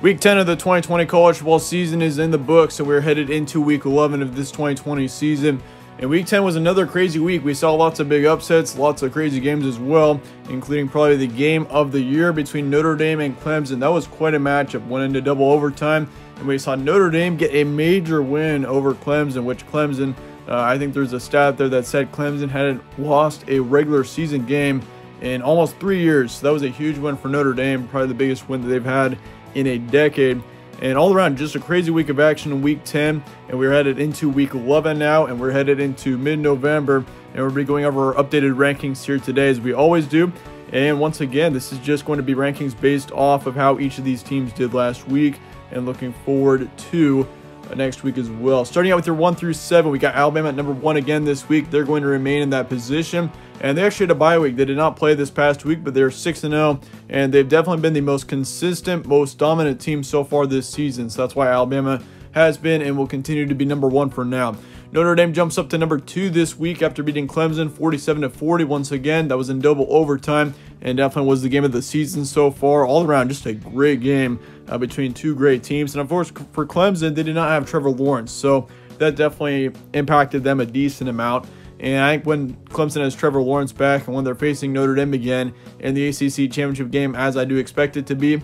Week 10 of the 2020 college football season is in the books, and we're headed into week 11 of this 2020 season. And week 10 was another crazy week. We saw lots of big upsets, lots of crazy games as well, including probably the game of the year between Notre Dame and Clemson. That was quite a matchup, went into double overtime, and we saw Notre Dame get a major win over Clemson, which Clemson, I think there's a stat there that said Clemson hadn't lost a regular season game in almost 3 years. So that was a huge win for Notre Dame, probably the biggest win that they've had in a decade. And all around, just a crazy week of action in week 10, and we're headed into week 11 now, and we're headed into mid-November, and we'll be going over our updated rankings here today, as we always do. And once again, this is just going to be rankings based off of how each of these teams did last week, and looking forward to next week as well. Starting out with your 1 through 7, we got Alabama at number 1 again this week. They're going to remain in that position, and they actually had a bye week. They did not play this past week, but they're 6-0, and they've definitely been the most consistent, most dominant team so far this season. So that's why Alabama has been and will continue to be number 1 for now. Notre Dame jumps up to number 2 this week after beating Clemson 47-40 once again. That was in double overtime and definitely was the game of the season so far. All around, just a great game between two great teams. And of course, for Clemson, they did not have Trevor Lawrence, so that definitely impacted them a decent amount. And I think when Clemson has Trevor Lawrence back and when they're facing Notre Dame again in the ACC championship game, as I do expect it to be,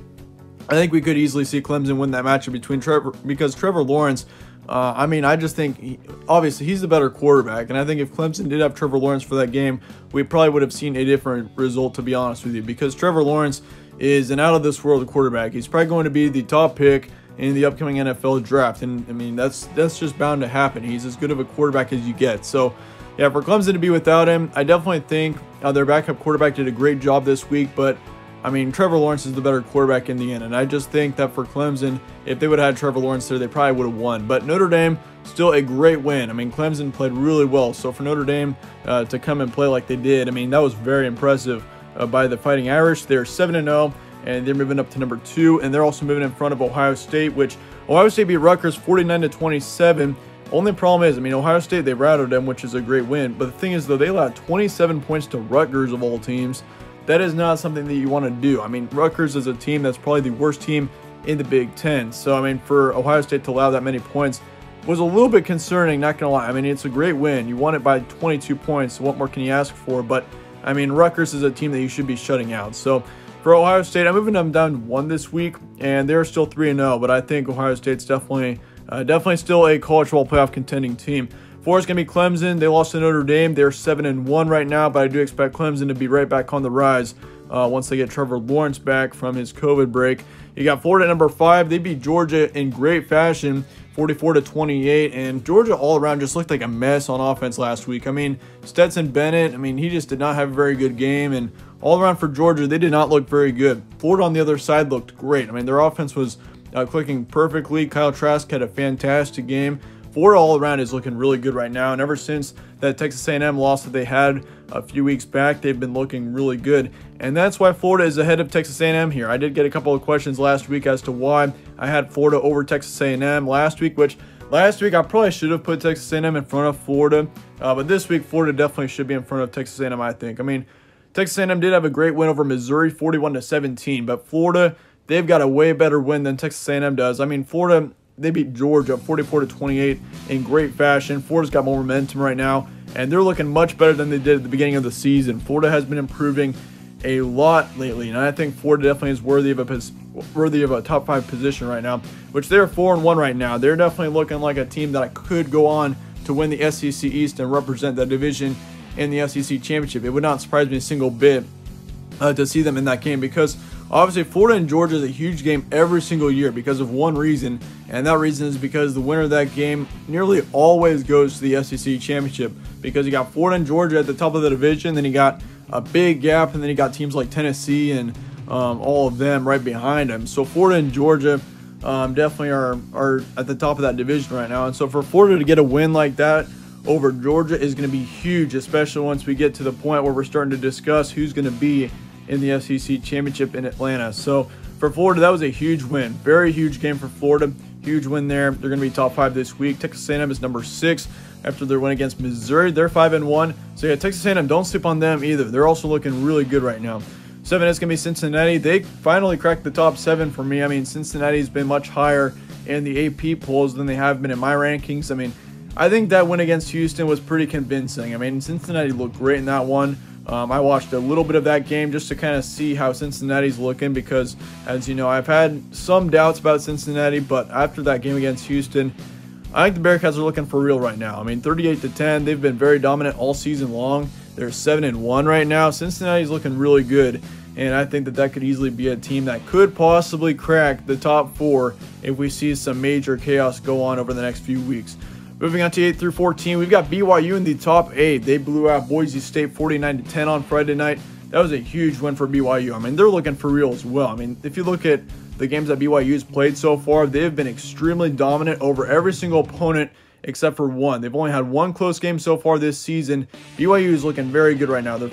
I think we could easily see Clemson win that matchup between because Trevor Lawrence, I just think, obviously, he's the better quarterback. And I think if Clemson did have Trevor Lawrence for that game, we probably would have seen a different result, to be honest with you. Because Trevor Lawrence is an out-of-this-world quarterback. He's probably going to be the top pick in the upcoming NFL draft. And, I mean, that's just bound to happen. He's as good of a quarterback as you get. So, yeah, for Clemson to be without him, I definitely think their backup quarterback did a great job this week. But, I mean, Trevor Lawrence is the better quarterback in the end, and I just think that for Clemson, if they would have had Trevor Lawrence there, they probably would have won. But Notre Dame, still a great win. I mean, Clemson played really well, so for Notre Dame to come and play like they did, I mean, that was very impressive by the Fighting Irish. They're 7-0, and they're moving up to number 2, and they're also moving in front of Ohio State, which Ohio State beat Rutgers 49-27. Only problem is, I mean, Ohio State, they routed them, which is a great win, but the thing is, though, they allowed 27 points to Rutgers of all teams. That is not something that you want to do. I mean, Rutgers is a team that's probably the worst team in the Big Ten. So, I mean, for Ohio State to allow that many points was a little bit concerning, not going to lie. I mean, it's a great win. You won it by 22 points, so what more can you ask for? But, I mean, Rutgers is a team that you should be shutting out. So, for Ohio State, I'm moving them down to 1 this week, and they're still 3-0, but I think Ohio State's definitely still a college football playoff contending team. 4 is going to be Clemson. They lost to Notre Dame. They're 7-1 right now, but I do expect Clemson to be right back on the rise once they get Trevor Lawrence back from his COVID break. You got Florida at number 5. They beat Georgia in great fashion, 44-28, and Georgia all around just looked like a mess on offense last week. I mean, Stetson Bennett, I mean, he just did not have a very good game, and all around for Georgia, they did not look very good. Florida on the other side looked great. I mean, their offense was clicking perfectly. Kyle Trask had a fantastic game. Florida all around is looking really good right now, and ever since that Texas A&M loss that they had a few weeks back, they've been looking really good, and that's why Florida is ahead of Texas A&M here. I did get a couple of questions last week as to why I had Florida over Texas A&M last week, which last week I probably should have put Texas A&M in front of Florida, but this week Florida definitely should be in front of Texas A&M, I think. I mean, Texas A&M did have a great win over Missouri, 41-17, but Florida, they've got a way better win than Texas A&M does. I mean, Florida, they beat Georgia 44-28 in great fashion. Florida's got more momentum right now, and they're looking much better than they did at the beginning of the season. Florida has been improving a lot lately, and I think Florida definitely is worthy of a top 5 position right now, which they're 4-1 right now. They're definitely looking like a team that could go on to win the SEC East and represent that division in the SEC Championship. It would not surprise me a single bit to see them in that game, because obviously Florida and Georgia is a huge game every single year because of one reason, and that reason is because the winner of that game nearly always goes to the SEC Championship, because you got Florida and Georgia at the top of the division, then you got a big gap, and then you got teams like Tennessee and all of them right behind them. So Florida and Georgia definitely are at the top of that division right now, and so for Florida to get a win like that over Georgia is going to be huge, especially once we get to the point where we're starting to discuss who's going to be in the SEC Championship in Atlanta. So for Florida, that was a huge win. Very huge game for Florida. Huge win there. They're going to be top 5 this week. Texas A&M is number 6 after their win against Missouri. They're 5-1. So yeah, Texas A&M, don't sleep on them either. They're also looking really good right now. 7 is going to be Cincinnati. They finally cracked the top 7 for me. I mean, Cincinnati's been much higher in the AP polls than they have been in my rankings. I mean, I think that win against Houston was pretty convincing. I mean, Cincinnati looked great in that one. I watched a little bit of that game just to kind of see how Cincinnati's looking because, as you know, I've had some doubts about Cincinnati, but after that game against Houston, I think the Bearcats are looking for real right now. I mean, 38-10, they've been very dominant all season long. They're 7-1 right now. Cincinnati's looking really good, and I think that that could easily be a team that could possibly crack the top 4 if we see some major chaos go on over the next few weeks. Moving on to 8 through 14, we've got BYU in the top 8. They blew out Boise State 49-10 on Friday night. That was a huge win for BYU. I mean, they're looking for real as well. I mean, if you look at the games that BYU's played so far, they've been extremely dominant over every single opponent except for one. They've only had one close game so far this season. BYU is looking very good right now. They're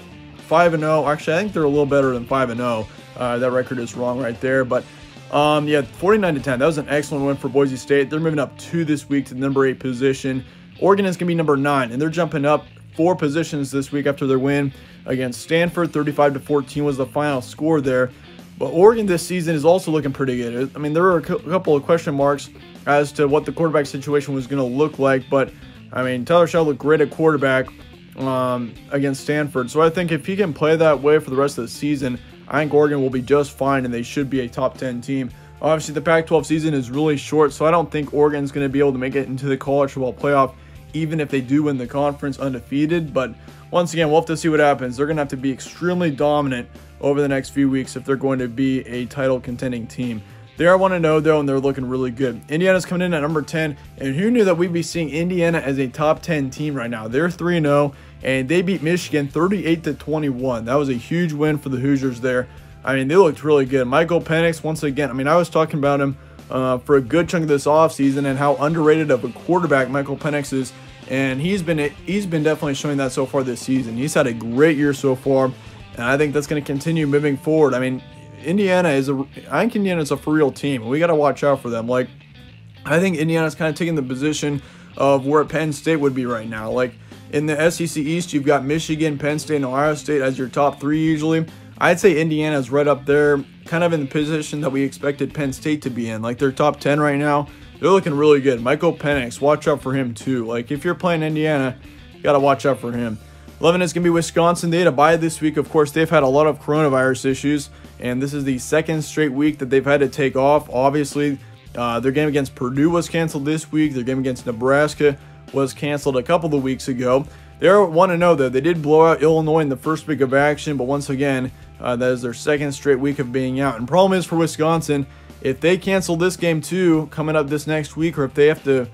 5-0. Actually, I think they're a little better than 5-0. That record is wrong right there, but yeah, 49-10. That was an excellent win for Boise State. They're moving up 2 this week to the number 8 position. Oregon is going to be number 9, and they're jumping up 4 positions this week after their win against Stanford. 35-14 was the final score there. But Oregon this season is also looking pretty good. I mean, there are a couple of question marks as to what the quarterback situation was going to look like, but I mean, Tyler Shaw looked great at quarterback against Stanford. So I think if he can play that way for the rest of the season, I think Oregon will be just fine, and they should be a top 10 team. Obviously, the Pac-12 season is really short, so I don't think Oregon's going to be able to make it into the college football playoff, even if they do win the conference undefeated. But once again, we'll have to see what happens. They're going to have to be extremely dominant over the next few weeks if they're going to be a title contending team. They are 1-0 though, and they're looking really good. Indiana's coming in at number 10, and who knew that we'd be seeing Indiana as a top 10 team right now? They're 3-0, and they beat Michigan 38-21. That was a huge win for the Hoosiers there. I mean, they looked really good. Michael Penix, once again, I mean, I was talking about him for a good chunk of this offseason and how underrated of a quarterback Michael Penix is, and he's been definitely showing that so far this season. He's had a great year so far, and I think that's going to continue moving forward. I mean, I think Indiana's a for real team, and we got to watch out for them. Like, I think Indiana's kind of taking the position of where Penn State would be right now. Like, in the SEC East, you've got Michigan, Penn State, and Ohio State as your top 3 usually. I'd say Indiana's right up there, kind of in the position that we expected Penn State to be in. Like, they're top 10 right now. They're looking really good. Michael Penix, watch out for him too. Like, if you're playing Indiana, you got to watch out for him. 11 is going to be Wisconsin. They had a bye this week. Of course, they've had a lot of coronavirus issues, and this is the 2nd straight week that they've had to take off. Obviously, their game against Purdue was canceled this week. Their game against Nebraska was canceled a couple of weeks ago. They're 1-0 though. They did blow out Illinois in the first week of action, but once again, that is their 2nd straight week of being out. And problem is for Wisconsin, if they cancel this game too, coming up this next week, or if they have to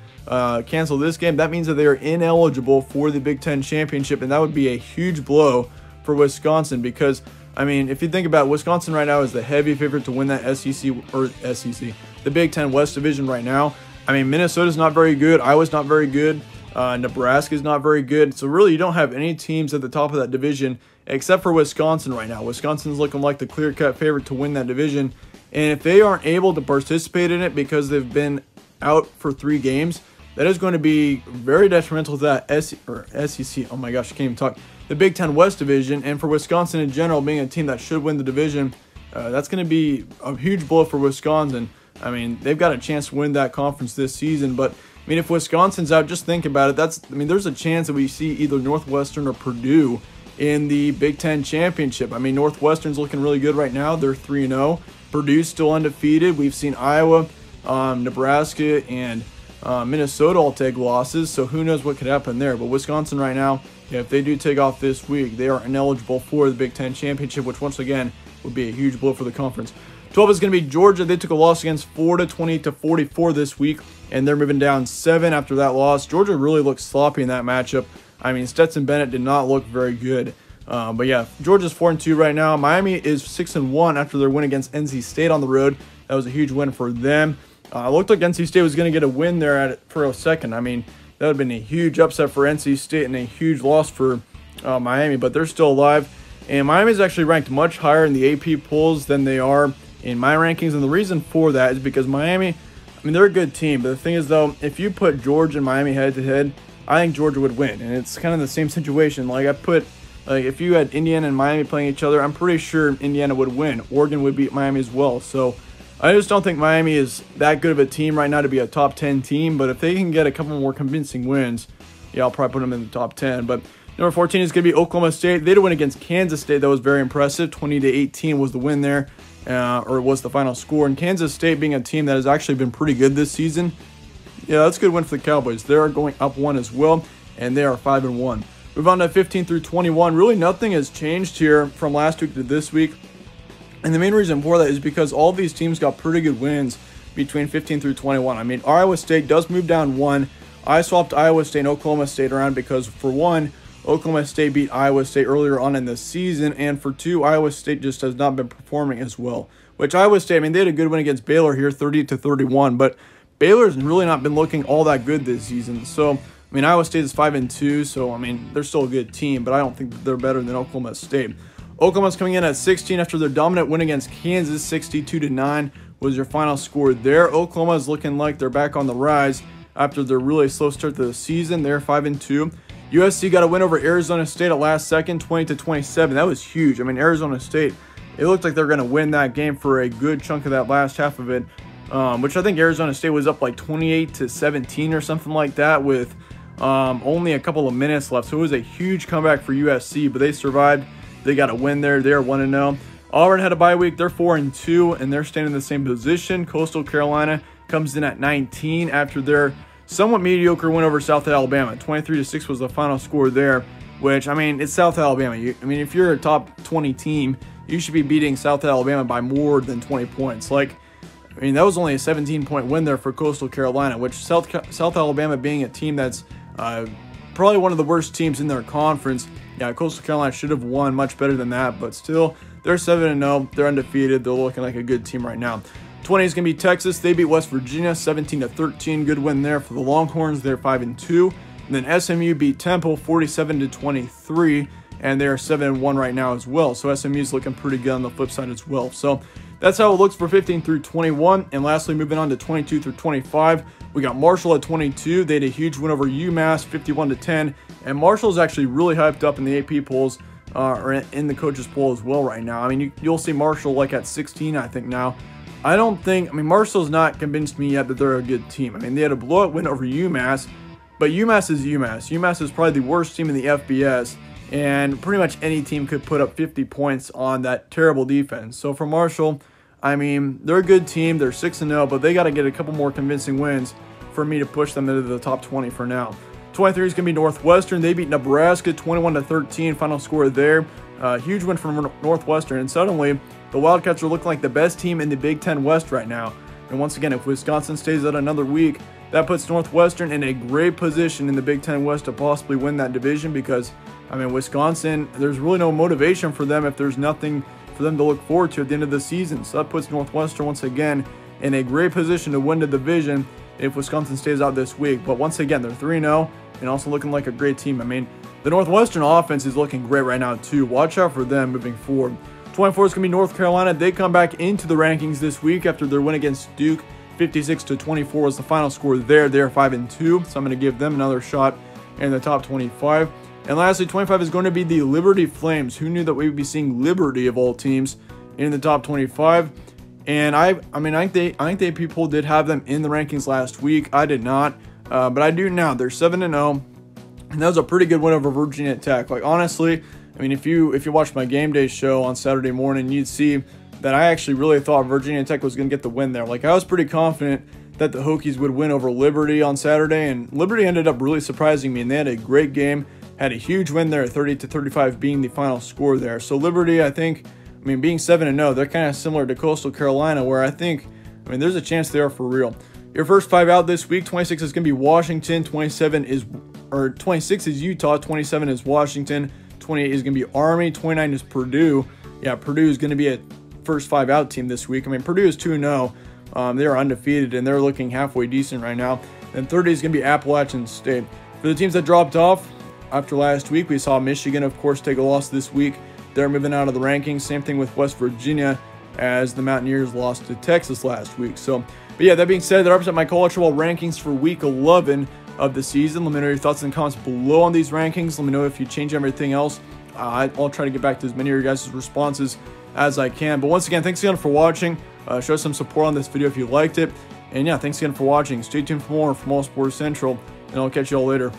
cancel this game, that means that they are ineligible for the Big Ten championship, and that would be a huge blow for Wisconsin because, I mean, if you think about it, Wisconsin right now is the heavy favorite to win that the Big Ten West division right now. I mean, Minnesota's not very good. Iowa's not very good. Nebraska's not very good. So really, you don't have any teams at the top of that division except for Wisconsin right now. Wisconsin's looking like the clear-cut favorite to win that division. And if they aren't able to participate in it because they've been out for 3 games, that is going to be very detrimental to that SEC. Oh my gosh, I can't even talk. The Big Ten West division, and for Wisconsin in general, being a team that should win the division, that's going to be a huge blow for Wisconsin. I mean, they've got a chance to win that conference this season, but I mean, if Wisconsin's out, just think about it. There's a chance that we see either Northwestern or Purdue in the Big Ten championship. I mean, Northwestern's looking really good right now. They're 3-0. Purdue's still undefeated. We've seen Iowa, Nebraska, and Minnesota all take losses, so who knows what could happen there. But Wisconsin right now, if they do take off this week, they are ineligible for the Big Ten championship, which once again would be a huge blow for the conference. 12 is going to be Georgia. They took a loss against Florida 20-44 this week, and they're moving down 7 after that loss. Georgia really looked sloppy in that matchup. I mean, Stetson Bennett did not look very good. But yeah, Georgia's 4-2 right now. Miami is 6-1 after their win against NC State on the road. That was a huge win for them. It looked like NC State was going to get a win there for a second. I mean, that would have been a huge upset for NC State and a huge loss for Miami, but they're still alive. And Miami is actually ranked much higher in the AP polls than they are in my rankings. And the reason for that is because Miami, I mean, they're a good team. But the thing is, though, if you put Georgia and Miami head-to-head, I think Georgia would win. And it's kind of the same situation. Like, I put Like, if you had Indiana and Miami playing each other, I'm pretty sure Indiana would win. Oregon would beat Miami as well. So I just don't think Miami is that good of a team right now to be a top 10 team. But if they can get a couple more convincing wins, yeah, I'll probably put them in the top 10. But number 14 is going to be Oklahoma State. They did win against Kansas State. That was very impressive. 20-18 was the win there, or was the final score. And Kansas State being a team that has actually been pretty good this season, yeah, that's a good win for the Cowboys. They're going up 1 as well, and they are 5-1. Move on to 15 through 21. Really, nothing has changed here from last week to this week. And the main reason for that is because all of these teams got pretty good wins between 15 through 21. I mean, Iowa State does move down 1. I swapped Iowa State and Oklahoma State around because, for one, Oklahoma State beat Iowa State earlier on in the season, and for two, Iowa State just has not been performing as well. Which Iowa State, I mean, they had a good win against Baylor here, 30-31, but Baylor's really not been looking all that good this season. So, I mean, Iowa State is 5-2, so, I mean, they're still a good team, but I don't think that they're better than Oklahoma State. Oklahoma's coming in at 16 after their dominant win against Kansas, 62-9 was your final score there. Oklahoma is looking like they're back on the rise after their really slow start to the season. They're 5-2. USC got a win over Arizona State at last second, 20-27. That was huge. I mean, Arizona State, it looked like they're going to win that game for a good chunk of that last half of it, which I think Arizona State was up like 28-17 or something like that with only a couple of minutes left. So it was a huge comeback for USC, but they survived. They got a win there. They're 1-0. Auburn had a bye week. They're 4-2, and they're staying in the same position. Coastal Carolina comes in at 19 after their somewhat mediocre win over South Alabama. 23-6 was the final score there, which, I mean, it's South Alabama. I mean, if you're a top 20 team, you should be beating South Alabama by more than 20 points. Like, I mean, that was only a 17-point win there for Coastal Carolina, which South Alabama being a team that's probably one of the worst teams in their conference. Yeah, Coastal Carolina should have won much better than that, but still, they're 7-0. They're undefeated. They're looking like a good team right now. 20 is going to be Texas. They beat West Virginia 17-13. Good win there for the Longhorns. They're 5-2. And then SMU beat Temple 47-23, and they're 7-1 right now as well. So SMU is looking pretty good on the flip side as well. So that's how it looks for 15 through 21. And lastly, moving on to 22 through 25, we got Marshall at 22. They had a huge win over UMass 51-10. And Marshall's actually really hyped up in the AP polls, or in the coaches poll as well right now. I mean, you'll see Marshall like at 16, I think now. I mean, Marshall's not convinced me yet that they're a good team. I mean, they had a blowout win over UMass, but UMass is UMass. UMass is probably the worst team in the FBS, and pretty much any team could put up 50 points on that terrible defense. So for Marshall, I mean, they're a good team. They're 6-0, but they got to get a couple more convincing wins for me to push them into the top 20 for now. 23 is going to be Northwestern. They beat Nebraska 21-13. Final score there. Huge win from Northwestern, and suddenly the Wildcats are looking like the best team in the Big Ten West right now. And once again, if Wisconsin stays out another week, that puts Northwestern in a great position in the Big Ten West to possibly win that division because, I mean, Wisconsin, there's really no motivation for them if there's nothing for them to look forward to at the end of the season. So that puts Northwestern once again in a great position to win the division if Wisconsin stays out this week. But once again, they're 3-0 and also looking like a great team. I mean, the Northwestern offense is looking great right now too. Watch out for them moving forward. 24 is going to be North Carolina. They come back into the rankings this week after their win against Duke. 56-24 was the final score there. They're 5-2, so I'm going to give them another shot in the top 25. And lastly, 25 is going to be the Liberty Flames. Who knew that we would be seeing Liberty of all teams in the top 25? And I think they people did have them in the rankings last week. I did not, but I do now. They're 7-0, and that was a pretty good win over Virginia Tech. Like, honestly, I mean, if you watched my game day show on Saturday morning, you'd see that I actually really thought Virginia Tech was going to get the win there. Like, I was pretty confident that the Hokies would win over Liberty on Saturday, and Liberty ended up really surprising me, and they had a great game, had a huge win there, 30-35 being the final score there. So Liberty, I think, I mean, being 7-0, they're kind of similar to Coastal Carolina, where I think, I mean, there's a chance they are for real. Your first five out this week, 26 is going to be Washington, 26 is Utah, 27 is Washington, 28 is going to be Army, 29 is Purdue. Yeah, Purdue is going to be a first five out team this week. I mean, Purdue is 2-0. They're undefeated, and they're looking halfway decent right now. And 30 is going to be Appalachian State. For the teams that dropped off after last week, we saw Michigan, of course, take a loss this week. They're moving out of the rankings. Same thing with West Virginia, as the Mountaineers lost to Texas last week. So, but yeah, that being said, that represents my college football rankings for week 11 of the season. Let me know your thoughts in the comments below on these rankings. Let me know if you change everything else I'll try to get back to as many of your guys' responses as I can. But once again, thanks again for watching. Show some support on this video if you liked it. And yeah, thanks again for watching. Stay tuned for more from All Sports Central, and I'll catch you all later.